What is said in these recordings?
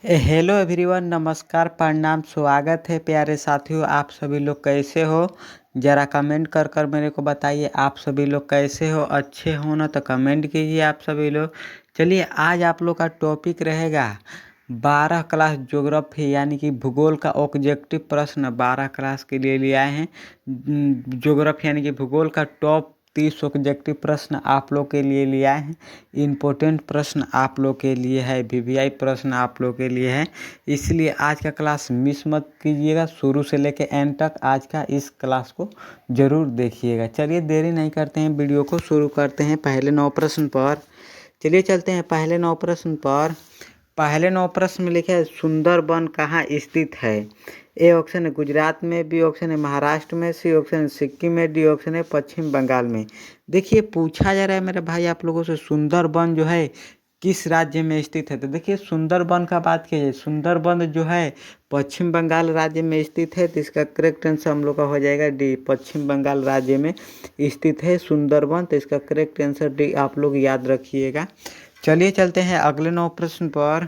Hello everyone, नमस्कार, प्रणाम, स्वागत है प्यारे साथियों। आप सभी लोग कैसे हो? ज़रा कमेंट कर कर मेरे को बताइए आप सभी लोग कैसे हो। अच्छे हो ना तो कमेंट कीजिए आप सभी लोग। चलिए, आज आप लोग का टॉपिक रहेगा 12 क्लास ज्योग्राफी यानी कि भूगोल का ऑब्जेक्टिव प्रश्न 12 क्लास के लिए आए हैं। ज्योग्राफी यानी कि भूगोल का टॉप 30 ऑब्जेक्टिव प्रश्न आप लोग के लिए आए हैं। इम्पोर्टेंट प्रश्न आप लोग के लिए है, वीवीआई प्रश्न आप लोग के लिए है, इसलिए आज का क्लास मिस मत कीजिएगा। शुरू से लेकर एंड तक आज का इस क्लास को ज़रूर देखिएगा। चलिए, देरी नहीं करते हैं, वीडियो को शुरू करते हैं पहले 9 प्रश्न पर। चलिए चलते हैं पहले 9 प्रश्न पर। पहले 9 प्रश्न में लिखा है सुंदरबन कहाँ स्थित है। ए ऑप्शन है गुजरात में, बी ऑप्शन है महाराष्ट्र में, सी ऑप्शन है सिक्किम में, डी ऑप्शन है पश्चिम बंगाल में। देखिए, पूछा जा रहा है मेरे भाई आप लोगों से सुंदरबन जो है किस राज्य में स्थित है। तो देखिए, सुंदरबन का बात की जाए, सुंदरबन जो है पश्चिम बंगाल राज्य में स्थित है। तो इसका करेक्ट आंसर हम लोग का हो जाएगा डी, पश्चिम बंगाल राज्य में स्थित है सुंदरबन। तो इसका करेक्ट आंसर डी आप लोग याद रखिएगा। चलिए चलते हैं अगले 9 प्रश्न पर।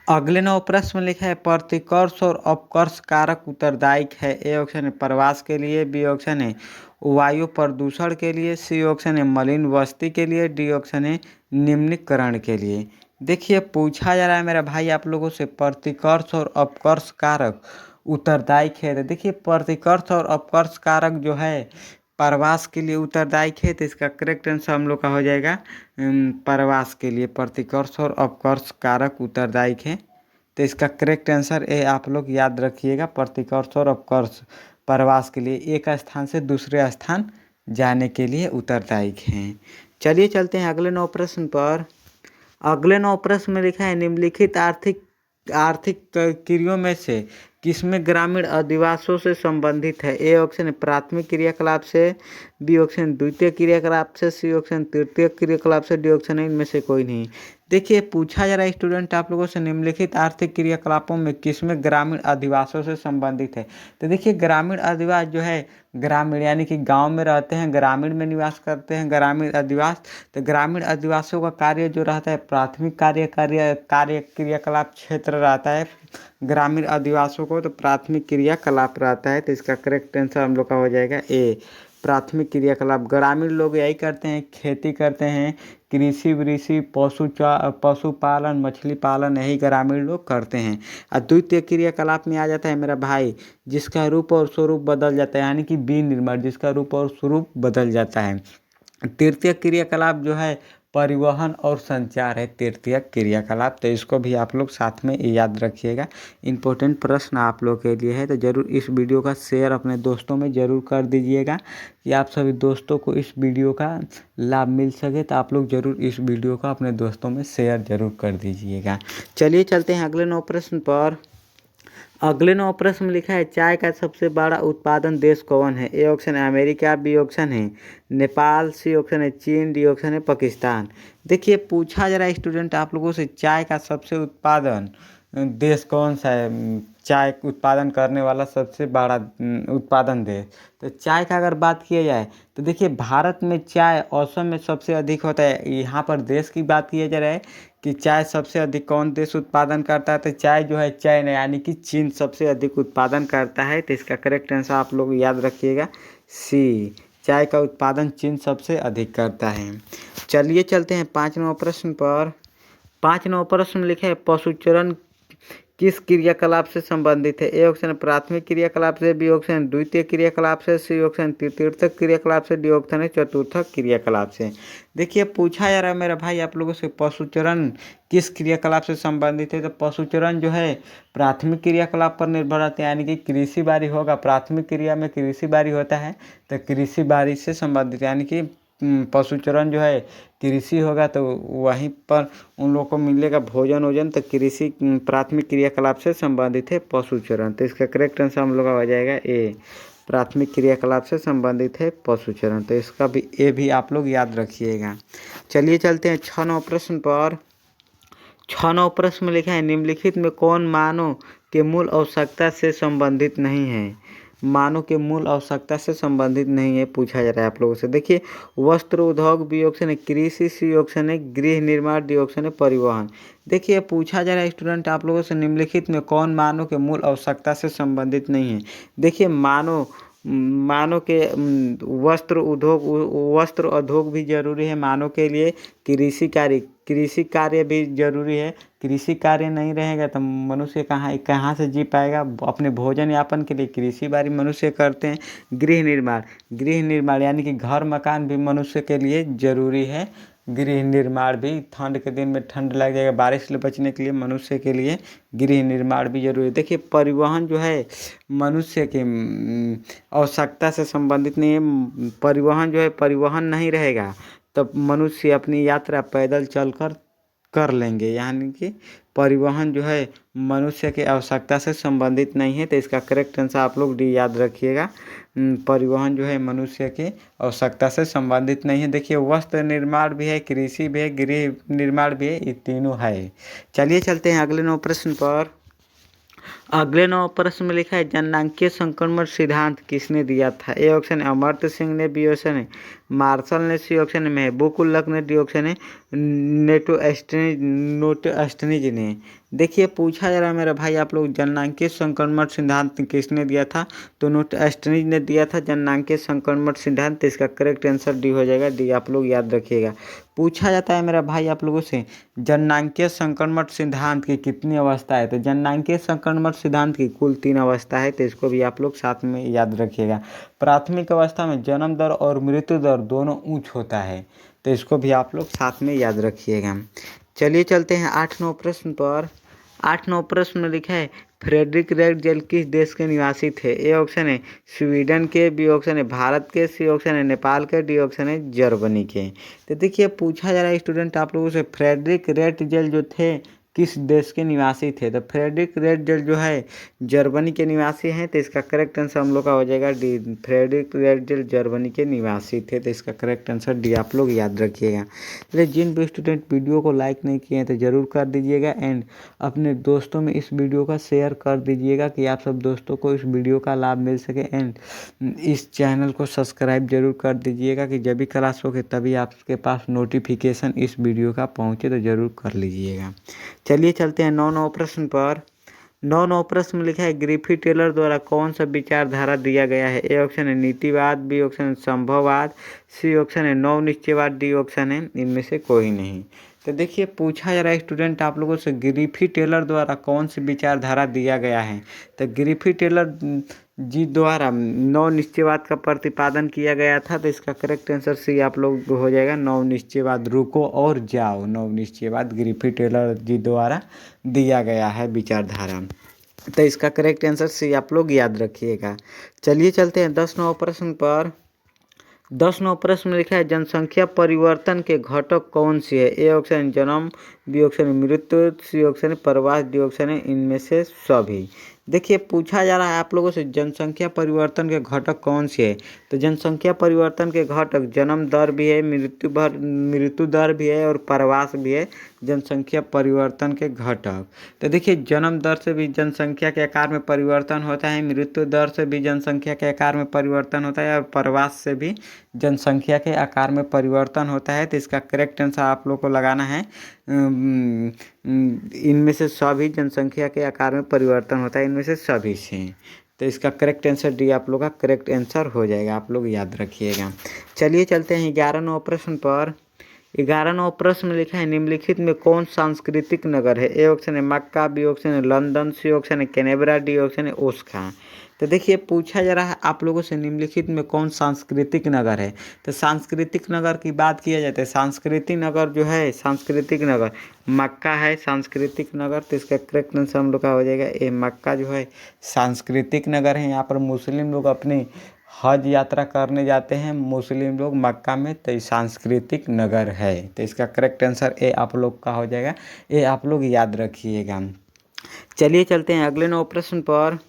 अगले 9 प्रश्न में लिखा है प्रतिकर्ष और अपकर्ष कारक उत्तरदायक है। ए ऑप्शन है प्रवास के लिए, बी ऑप्शन है वायु प्रदूषण के लिए, सी ऑप्शन है मलिन बस्ती के लिए, डी ऑप्शन है निम्नीकरण के लिए। देखिए, पूछा जा रहा है मेरा भाई आप लोगों से प्रतिकर्ष और अपकर्ष कारक उत्तरदायक है। तो देखिए, प्रतिकर्ष और अपकर्ष कारक जो है प्रवास के लिए उत्तरदायक है। तो इसका करेक्ट आंसर हम लोग का हो जाएगा प्रवास के लिए प्रतिकर्ष और अपकर्ष कारक उत्तरदायक है। तो इसका करेक्ट आंसर ए आप लोग याद रखिएगा, प्रतिकर्ष और अपकर्ष प्रवास के लिए एक स्थान से दूसरे स्थान जाने के लिए उत्तरदायक हैं। चलिए चलते हैं अगले 9 प्रश्न पर। अगले 9 प्रश्न में लिखा है निम्नलिखित आर्थिक आर्थिक क्रियाओं में से किसमें ग्रामीण अधिवासों से संबंधित है। ए ऑप्शन है प्राथमिक क्रियाकलाप से, बी ऑप्शन द्वितीय क्रियाकलाप से, सी ऑप्शन तृतीय क्रियाकलाप से, डी ऑप्शन है इनमें से कोई नहीं। देखिए, पूछा जा रहा है स्टूडेंट आप लोगों से निम्नलिखित आर्थिक क्रियाकलापों में किसमें ग्रामीण अधिवासों से संबंधित है। तो देखिए, ग्रामीण अधिवास जो है ग्रामीण यानी कि गांव में रहते हैं, ग्रामीण में निवास करते हैं, ग्रामीण अधिवास। तो ग्रामीण अधिवासियों का कार्य जो रहता है प्राथमिक कार्य क्रियाकलाप क्षेत्र रहता है ग्रामीण अधिवासियों को, तो प्राथमिक क्रियाकलाप रहता है। तो इसका करेक्ट आंसर हम लोग का हो जाएगा ए, प्राथमिक क्रियाकलाप। ग्रामीण लोग यही करते हैं, खेती करते हैं, कृषि वृषि पशुपालन मछली पालन, यही ग्रामीण लोग करते हैं। और द्वितीय क्रियाकलाप में आ जाता है मेरा भाई जिसका रूप और स्वरूप बदल जाता है, यानी कि विनिर्माण, जिसका रूप और स्वरूप बदल जाता है। तृतीय क्रियाकलाप जो है परिवहन और संचार है तृतीय क्रियाकलाप। तो इसको भी आप लोग साथ में याद रखिएगा। इम्पोर्टेंट प्रश्न आप लोग के लिए है, तो ज़रूर इस वीडियो का शेयर अपने दोस्तों में ज़रूर कर दीजिएगा कि आप सभी दोस्तों को इस वीडियो का लाभ मिल सके। तो आप लोग ज़रूर इस वीडियो का अपने दोस्तों में शेयर ज़रूर कर दीजिएगा। चलिए चलते हैं अगले 9 प्रश्न पर। अगले 9 प्रश्न में लिखा है चाय का सबसे बड़ा उत्पादन देश कौन है। ए ऑप्शन है अमेरिका, बी ऑप्शन है नेपाल, सी ऑप्शन है चीन, डी ऑप्शन है पाकिस्तान। देखिए, पूछा जा रहा है स्टूडेंट आप लोगों से चाय का सबसे उत्पादन देश कौन सा है, चाय उत्पादन करने वाला सबसे बड़ा उत्पादन देश। तो चाय का अगर बात किया जाए तो देखिए, भारत में चाय औसत में सबसे अधिक होता है। यहाँ पर देश की बात किया जा रहा है कि चाय सबसे अधिक कौन देश उत्पादन करता है। तो चाय जो है चाइना यानी कि चीन सबसे अधिक उत्पादन करता है। तो इसका करेक्ट आंसर आप लोग याद रखिएगा सी, चाय का उत्पादन चीन सबसे अधिक करता है। चलिए चलते हैं 5 नंबर प्रश्न पर। 5 नंबर प्रश्न में लिखा है पशुचरण किस क्रियाकलाप से संबंधित है। ए ऑप्शन प्राथमिक क्रियाकलाप से, बी ऑप्शन द्वितीय क्रियाकलाप से, सी ऑप्शन तृतीय क्रियाकलाप से, डी ऑप्शन है चतुर्थ क्रियाकलाप से। देखिए, पूछा जा रहा है मेरा भाई आप लोगों से पशुचरण किस क्रियाकलाप से संबंधित है। तो पशुचरण जो है प्राथमिक क्रियाकलाप पर निर्भर रहते हैं, यानी कि कृषि बाड़ी होगा, प्राथमिक क्रिया में कृषि बाड़ी होता है। तो कृषि बाड़ी से संबंधित यानी कि पशुचरण जो है कृषि होगा, तो वहीं पर उन लोगों को मिलेगा भोजन वोजन। तो कृषि प्राथमिक क्रियाकलाप से संबंधित है पशुचरण। तो इसका करेक्ट आंसर हम लोग का हो जाएगा ए, प्राथमिक क्रियाकलाप से संबंधित है पशुचरण। तो इसका भी ए भी आप लोग याद रखिएगा। चलिए चलते हैं 6 नंबर प्रश्न पर। 6 नंबर प्रश्न में लिखा है निम्नलिखित में कौन मानव के मूल आवश्यकता से संबंधित नहीं है। मानव के मूल आवश्यकता से संबंधित नहीं है, पूछा जा रहा है आप लोगों से। देखिए वस्त्र उद्योग, बी ऑप्शन है कृषि, सी ऑप्शन है गृह निर्माण, डी ऑप्शन है परिवहन। देखिए पूछा जा रहा है स्टूडेंट आप लोगों से निम्नलिखित में कौन मानव के मूल आवश्यकता से संबंधित नहीं है। देखिए मानव मानव के वस्त्र उद्योग भी जरूरी है मानव के लिए। कृषि कार्य भी जरूरी है। कृषि कार्य नहीं रहेगा तो मनुष्य कहाँ से जी पाएगा। अपने भोजन यापन के लिए कृषि बारी मनुष्य करते हैं। गृह निर्माण यानी कि घर मकान भी मनुष्य के लिए जरूरी है। गृह निर्माण भी, ठंड के दिन में ठंड लग जाएगा, बारिश से बचने के लिए मनुष्य के लिए गृह निर्माण भी जरूरी है। देखिए परिवहन जो है मनुष्य के आवश्यकता से संबंधित नहीं है। परिवहन जो है, परिवहन नहीं रहेगा तब मनुष्य अपनी यात्रा पैदल चलकर कर लेंगे, यानी कि परिवहन जो है मनुष्य की आवश्यकता से संबंधित नहीं है। तो इसका करेक्ट आंसर आप लोग डी याद रखिएगा। परिवहन जो है मनुष्य की आवश्यकता से संबंधित नहीं है। देखिए वस्त्र निर्माण भी है, कृषि भी है, गृह निर्माण भी है, ये तीनों है। चलिए चलते हैं अगले 9 प्रश्न पर। अगले 9 प्रश्न में लिखा है जननांगीय संक्रमण सिद्धांत किसने दिया था। ए ऑप्शन है अमर्त्य सिंह ने, बी ऑप्शन है मार्शल ने, सी ऑप्शन है महबूबुल्लाह ने, डी ऑप्शन है नोटोएस्टनिज ने। देखिए पूछा जा रहा है मेरा भाई आप लोग जननांगीय संक्रमण सिद्धांत किसने दिया था। तो नोटोएस्टनिज ने दिया था जननांगीय संक्रमण सिद्धांत। इसका करेक्ट आंसर डी हो जाएगा। डी आप लोग याद रखिएगा। पूछा जाता है मेरा भाई आप लोगों से जननांगीय संक्रमण सिद्धांत की कितनी अवस्था है। तो जननांगीय संक्रमण सिद्धांत की कुल 3 अवस्था है। तो इसको भी आप लोग साथ में याद रखिएगा। प्राथमिक अवस्था में जन्म दर और मृत्यु दर दोनों उच्च होता है। तो इसको भी आप लोग साथ में याद रखिएगा। चलिए चलते हैं 8-9 प्रश्न पर। 8-9 प्रश्न में लिखा है फ्रेडरिक रेटजेल किस देश के निवासी थे। ए ऑप्शन है स्वीडन के, बी ऑप्शन है भारत के, सी ऑप्शन है नेपाल के, डी ऑप्शन है जर्मनी के। तो देखिए पूछा जा रहा है स्टूडेंट आप लोगों से फ्रेडरिक रेटजेल जो थे किस देश के निवासी थे। तो फ्रेडरिक रेटजेल जो है जर्मनी के निवासी हैं। तो इसका करेक्ट आंसर हम लोग का हो जाएगा डी। फ्रेडरिक रेटजेल जर्मनी के निवासी थे। तो इसका करेक्ट आंसर डी आप लोग याद रखिएगा। चलिए जिन भी स्टूडेंट वीडियो को लाइक नहीं किए हैं तो ज़रूर कर दीजिएगा एंड अपने दोस्तों में इस वीडियो का शेयर कर दीजिएगा कि आप सब दोस्तों को इस वीडियो का लाभ मिल सके। एंड इस चैनल को सब्सक्राइब जरूर कर दीजिएगा कि जब भी क्लास होगी तभी आपके पास नोटिफिकेशन इस वीडियो का पहुँचे। तो ज़रूर कर लीजिएगा। चलिए चलते हैं 9 प्रश्न पर। 9 प्रश्न में लिखा है ग्रिफिथ टेलर द्वारा कौन सा विचारधारा दिया गया है। ए ऑप्शन है नीतिवाद, बी ऑप्शन है संभववाद, सी ऑप्शन है नव निश्चयवाद, डी ऑप्शन है इनमें से कोई नहीं। तो देखिए पूछा जा रहा है स्टूडेंट आप लोगों से ग्रिफिथ टेलर द्वारा कौन सी विचारधारा दिया गया है। तो ग्रिफिथ टेलर जी द्वारा नव निश्चयवाद का प्रतिपादन किया गया था। तो इसका करेक्ट आंसर सी आप लोग हो जाएगा नव निश्चयवाद। रुको और जाओ, नव निश्चयवाद ग्रिफिथ टेलर जी द्वारा दिया गया है विचारधारा। तो इसका करेक्ट आंसर सी आप लोग याद रखिएगा। चलिए चलते हैं 10-9 प्रश्न पर। 10-9 प्रश्न में लिखा है जनसंख्या परिवर्तन के घटक कौन सी है। ए ऑप्शन है जन्म, बी ऑप्शन है मृत्यु, सी ऑप्शन है प्रवास, डी ऑप्शन है इनमें से सभी। देखिए पूछा जा रहा है आप लोगों से जनसंख्या परिवर्तन के घटक कौन से है। तो जनसंख्या परिवर्तन के घटक जन्म दर भी है, मृत्यु दर भी है और प्रवास भी है जनसंख्या परिवर्तन के घटक। तो देखिए जन्म दर से भी जनसंख्या के आकार में परिवर्तन होता है, मृत्यु दर से भी जनसंख्या के आकार में परिवर्तन होता है और प्रवास से भी जनसंख्या के आकार में परिवर्तन होता है। तो इसका करेक्ट आंसर आप लोग को लगाना है इनमें से सभी जनसंख्या के आकार में परिवर्तन होता है, इनमें से सभी से। तो इसका करेक्ट आंसर डी आप लोग का करेक्ट आंसर हो जाएगा। आप लोग याद रखिएगा। चलिए चलते हैं 11-9 प्रश्न पर। 11-9 प्रश्न में लिखा है निम्नलिखित में कौन सांस्कृतिक नगर है। ए ऑप्शन है मक्का, बी ऑप्शन है लंदन, सी ऑप्शन है कैनबरा, डी ऑप्शन है ओस्का। तो देखिए पूछा जा रहा है आप लोगों से निम्नलिखित में कौन सांस्कृतिक नगर है। तो सांस्कृतिक नगर की बात किया जाता है, सांस्कृतिक नगर जो है सांस्कृतिक नगर मक्का है सांस्कृतिक नगर। तो इसका करेक्ट आंसर हम लोग का हो जाएगा ये मक्का जो है सांस्कृतिक नगर है। यहाँ पर मुस्लिम लोग अपने हज यात्रा करने जाते हैं मुस्लिम लोग मक्का में। तो ये सांस्कृतिक नगर है। तो इसका करेक्ट आंसर ए आप लोग का हो जाएगा। ये आप लोग याद रखिएगा। चलिए चलते हैं अगले 9 प्रश्न पर।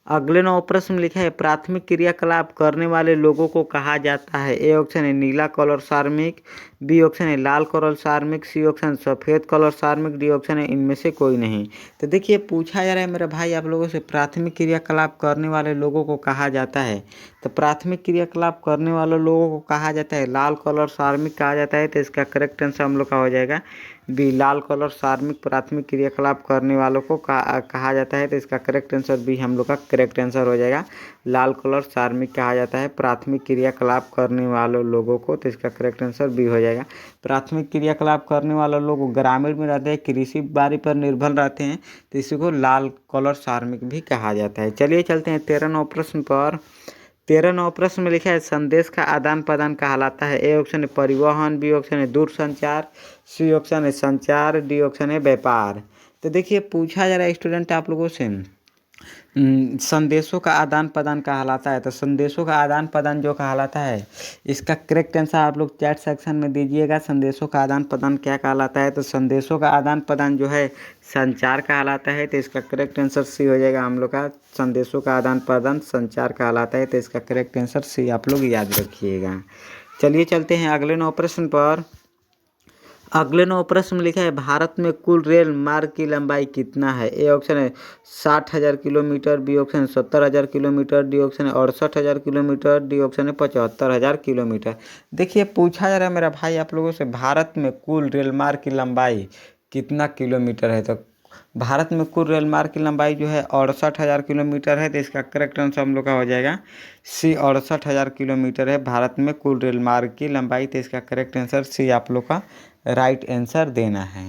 अगले 9 प्रश्न में लिखा है प्राथमिक क्रियाकलाप करने वाले लोगों को कहा जाता है। ए ऑप्शन है नीला कलर श्रमिक, बी ऑप्शन है लाल कलर सार्मिक, सी ऑप्शन सफ़ेद कलर सार्मिक, डी ऑप्शन है इनमें से कोई नहीं। तो देखिए पूछा जा रहा है मेरा भाई आप लोगों से, प्राथमिक क्रियाकलाप करने वाले लोगों को कहा जाता है। तो प्राथमिक क्रियाकलाप करने वाले लोगों को कहा जाता है लाल कलर सार्मिक कहा जाता है। तो इसका करेक्ट आंसर हम लोग का हो जाएगा बी, लाल कलर सार्मिक प्राथमिक क्रियाकलाप करने वालों को कहा जाता है। तो इसका करेक्ट आंसर बी हम लोग का करेक्ट आंसर हो जाएगा, लाल कलर सार्मिक कहा जाता है प्राथमिक क्रियाकलाप करने वालों लोगों को। तो इसका करेक्ट आंसर बी हो जाएगा। प्राथमिक क्रियाकलाप करने वाले लोग ग्रामीण में रहते हैं, कृषि बाड़ी पर निर्भर रहते हैं, तो इसी को लाल कलर सार्मिक भी कहा जाता है। चलिए चलते हैं 13 प्रश्न पर। 13 प्रश्न में लिखा है संदेश का आदान प्रदान कहलाता है। ए ऑप्शन है परिवहन, बी ऑप्शन है दूरसंचार, सी ऑप्शन है संचार, डी ऑप्शन है व्यापार। तो देखिए पूछा जा रहा है स्टूडेंट आप लोगों से संदेशों का आदान प्रदान कहलाता है। तो संदेशों का आदान प्रदान जो कहलाता है, इसका करेक्ट आंसर आप लोग चैट सेक्शन में दीजिएगा। संदेशों का आदान प्रदान क्या कहलाता है? तो संदेशों का आदान प्रदान जो है संचार कहलाता है। तो इसका करेक्ट आंसर सी हो जाएगा हम लोग का, संदेशों का आदान प्रदान संचार कहलाता है। तो इसका करेक्ट आंसर सी आप लोग याद रखिएगा। चलिए चलते हैं अगले 9 प्रश्न पर। अगले 9 प्रश्न में लिखा है भारत में कुल रेल मार्ग की लंबाई कितना है? ए ऑप्शन है 60,000 किलोमीटर, बी ऑप्शन है 70,000 किलोमीटर, डी ऑप्शन है 68,000 किलोमीटर, डी ऑप्शन है 75,000 किलोमीटर। देखिए पूछा जा रहा है मेरा भाई आप लोगों से भारत में कुल रेल मार्ग की लंबाई कितना किलोमीटर है? तो भारत में कुल रेल मार्ग की लंबाई जो है 68,000 किलोमीटर है। तो इसका करेक्ट आंसर हम लोग का हो जाएगा सी, 68,000 किलोमीटर है भारत में कुल रेल मार्ग की लंबाई। तो इसका करेक्ट आंसर सी आप लोग का राइट आंसर देना है।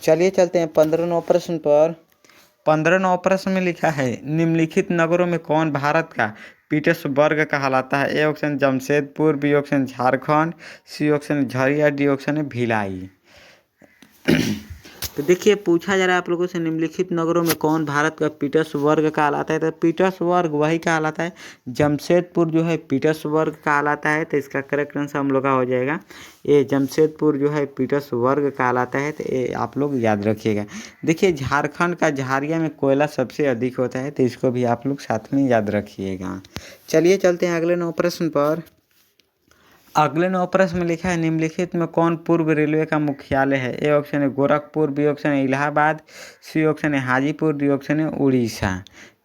चलिए चलते हैं 15 प्रश्न पर। 15 प्रश्न में लिखा है निम्नलिखित नगरों में कौन भारत का पीटर्सबर्ग कहलाता है? A option Jamshedpur, B option Jharkhand, C option Jharia, D option है भिलाई। तो देखिए पूछा जा रहा है आप लोगों से निम्नलिखित नगरों में कौन भारत का पीटर्सबर्ग कहलाता है? तो पीटर्सबर्ग वही कहलाता है, जमशेदपुर जो है पीटर्सबर्ग कहलाता है। तो इसका करेक्ट आंसर हम लोग का हो जाएगा ये, जमशेदपुर जो है पीटर्सबर्ग कहलाता है। तो ये आप लोग याद रखिएगा। देखिए झारखंड का झरिया में कोयला सबसे अधिक होता है, तो इसको भी आप लोग साथ में याद रखिएगा। चलिए चलते हैं अगले 9 प्रश्न पर। अगले 9 प्रश्न में लिखा है निम्नलिखित में कौन पूर्व रेलवे का मुख्यालय है? ए ऑप्शन है गोरखपुर, बी ऑप्शन है इलाहाबाद, सी ऑप्शन है हाजीपुर, डी ऑप्शन है उड़ीसा।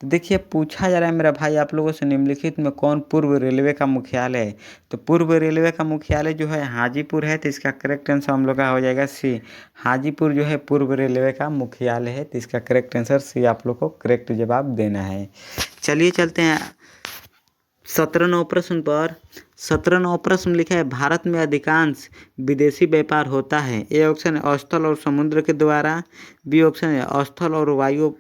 तो देखिए पूछा जा रहा है मेरा भाई आप लोगों से निम्नलिखित में कौन पूर्व रेलवे का मुख्यालय है? तो पूर्व रेलवे का मुख्यालय जो है हाजीपुर है। तो इसका करेक्ट आंसर हम लोग का हो जाएगा सी, हाजीपुर जो है पूर्व रेलवे का मुख्यालय है। तो इसका करेक्ट आंसर सी आप लोग को करेक्ट जवाब देना है। चलिए चलते हैं 17 प्रश्न पर। 17 प्रश्न लिखा है भारत में अधिकांश विदेशी व्यापार होता है। ए ऑप्शन है स्थल और समुद्र के द्वारा, बी ऑप्शन है स्थल और वायु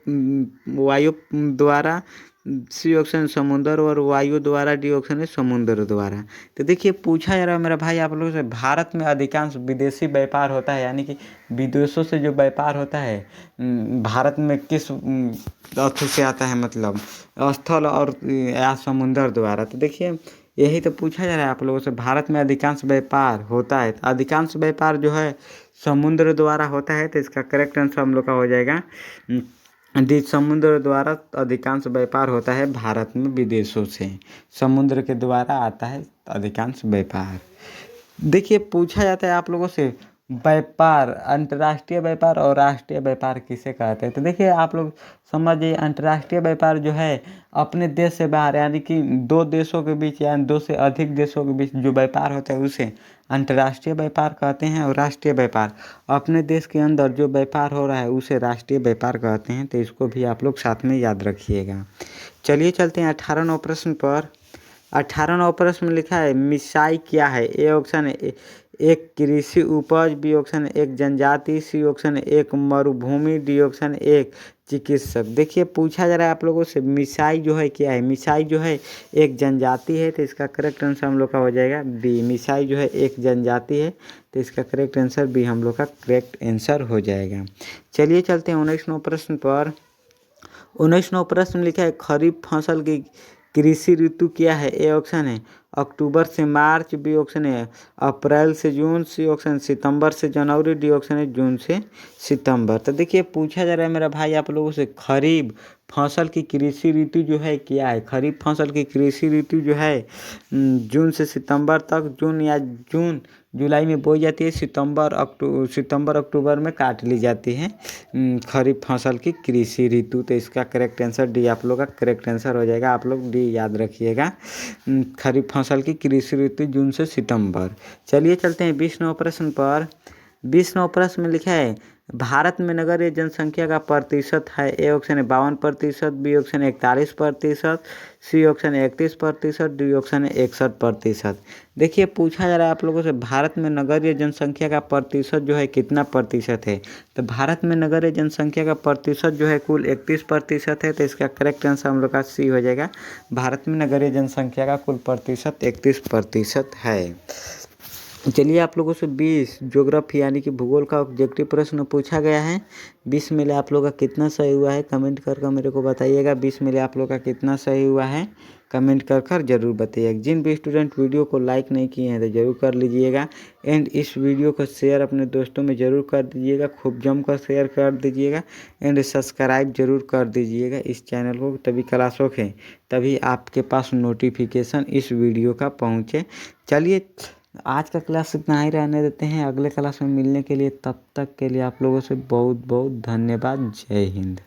द्वारा, सी ऑप्शन समुद्र और वायु द्वारा, डी ऑप्शन है समुद्र द्वारा। तो देखिए पूछा जा रहा है मेरा भाई आप लोगों से भारत में अधिकांश विदेशी व्यापार होता है, यानी कि विदेशों से जो व्यापार होता है भारत में किस अर्थ से आता है, मतलब स्थल और या समुद्र द्वारा। तो देखिए यही तो पूछा जा रहा है आप लोगों से, भारत में अधिकांश व्यापार होता है, अधिकांश व्यापार जो है समुद्र द्वारा होता है। तो इसका करेक्ट आंसर हम लोग का हो जाएगा डी, समुद्र द्वारा अधिकांश व्यापार होता है भारत में विदेशों से, समुद्र के द्वारा आता है अधिकांश व्यापार। देखिए पूछा जाता है आप लोगों से व्यापार, अंतर्राष्ट्रीय व्यापार और राष्ट्रीय व्यापार किसे कहते हैं? तो देखिए आप लोग समझिए अंतर्राष्ट्रीय व्यापार जो है अपने देश से बाहर, यानी कि 2 देशों के बीच या 2 से अधिक देशों के बीच जो व्यापार होता है उसे अंतर्राष्ट्रीय व्यापार कहते हैं। और राष्ट्रीय व्यापार अपने देश के अंदर जो व्यापार हो रहा है उसे राष्ट्रीय व्यापार कहते हैं। तो इसको भी आप लोग साथ में याद रखिएगा। चलिए चलते हैं 18 प्रश्न पर। 18 प्रश्न में लिखा है मिसाई क्या है? ए ऑप्शन है एक कृषि उपज, बी ऑप्शन है एक जनजाति, सी ऑप्शन है एक मरुभूमि, डी ऑप्शन है एक चिकित्सक। देखिए पूछा जा रहा है आप लोगों से मिसाई जो है क्या है? मिसाई जो है एक जनजाति है। तो इसका करेक्ट आंसर हम लोग का हो जाएगा बी, मिसाई जो है एक जनजाति है। तो इसका करेक्ट आंसर बी हम लोग का करेक्ट आंसर हो जाएगा। चलिए चलते हैं 19 प्रश्न पर। 19 प्रश्न में लिखा है खरीफ फसल की कृषि ऋतु क्या है? ए ऑप्शन है अक्टूबर से मार्च, बी ऑप्शन है अप्रैल से जून, सी ऑप्शन सितंबर से जनवरी, डी ऑप्शन है जून से सितंबर। तो देखिए पूछा जा रहा है मेरा भाई आप लोगों से, खरीफ फसल की कृषि ऋतु जो है क्या है। खरीफ फसल की कृषि ऋतु जो है जून से सितंबर तक, जून या जून जुलाई में बोई जाती है, सितंबर अक्टूबर में काट ली जाती है खरीफ फसल की कृषि ऋतु। तो इसका करेक्ट आंसर डी आप लोग का करेक्ट आंसर हो जाएगा। आप लोग डी याद रखिएगा। खरीफ फसल की कृषि ऋतु जून से सितंबर। चलिए चलते हैं 20 प्रश्न पर। 20 प्रश्न में लिखा है भारत में नगरीय जनसंख्या का प्रतिशत है। ए ऑप्शन है 52%, बी ऑप्शन है 41%, सी ऑप्शन है 31%, डी ऑप्शन है 61%। देखिए पूछा जा रहा है आप लोगों से भारत में नगरीय जनसंख्या का प्रतिशत जो है कितना प्रतिशत है। तो भारत में नगरीय जनसंख्या का प्रतिशत जो है कुल 31% है। तो इसका करेक्ट आंसर हम लोग का सी हो जाएगा। भारत में नगरीय जनसंख्या का कुल प्रतिशत 31% है। चलिए आप लोगों से 20 ज्योग्राफी यानी कि भूगोल का ऑब्जेक्टिव प्रश्न पूछा गया है। 20 में आप लोग का कितना सही हुआ है कमेंट कर मेरे को बताइएगा। 20 में आप लोग का कितना सही हुआ है कमेंट कर जरूर बताइएगा। जिन भी स्टूडेंट वीडियो को लाइक नहीं किए हैं तो जरूर कर लीजिएगा। एंड इस वीडियो को शेयर अपने दोस्तों में ज़रूर कर दीजिएगा, खूब जमकर शेयर कर दीजिएगा। एंड सब्सक्राइब जरूर कर दीजिएगा इस चैनल को, तभी क्लास होके तभी आपके पास नोटिफिकेशन इस वीडियो का पहुँचे। चलिए आज का क्लास इतना ही रहने देते हैं। अगले क्लास में मिलने के लिए, तब तक के लिए आप लोगों से बहुत बहुत धन्यवाद। जय हिंद।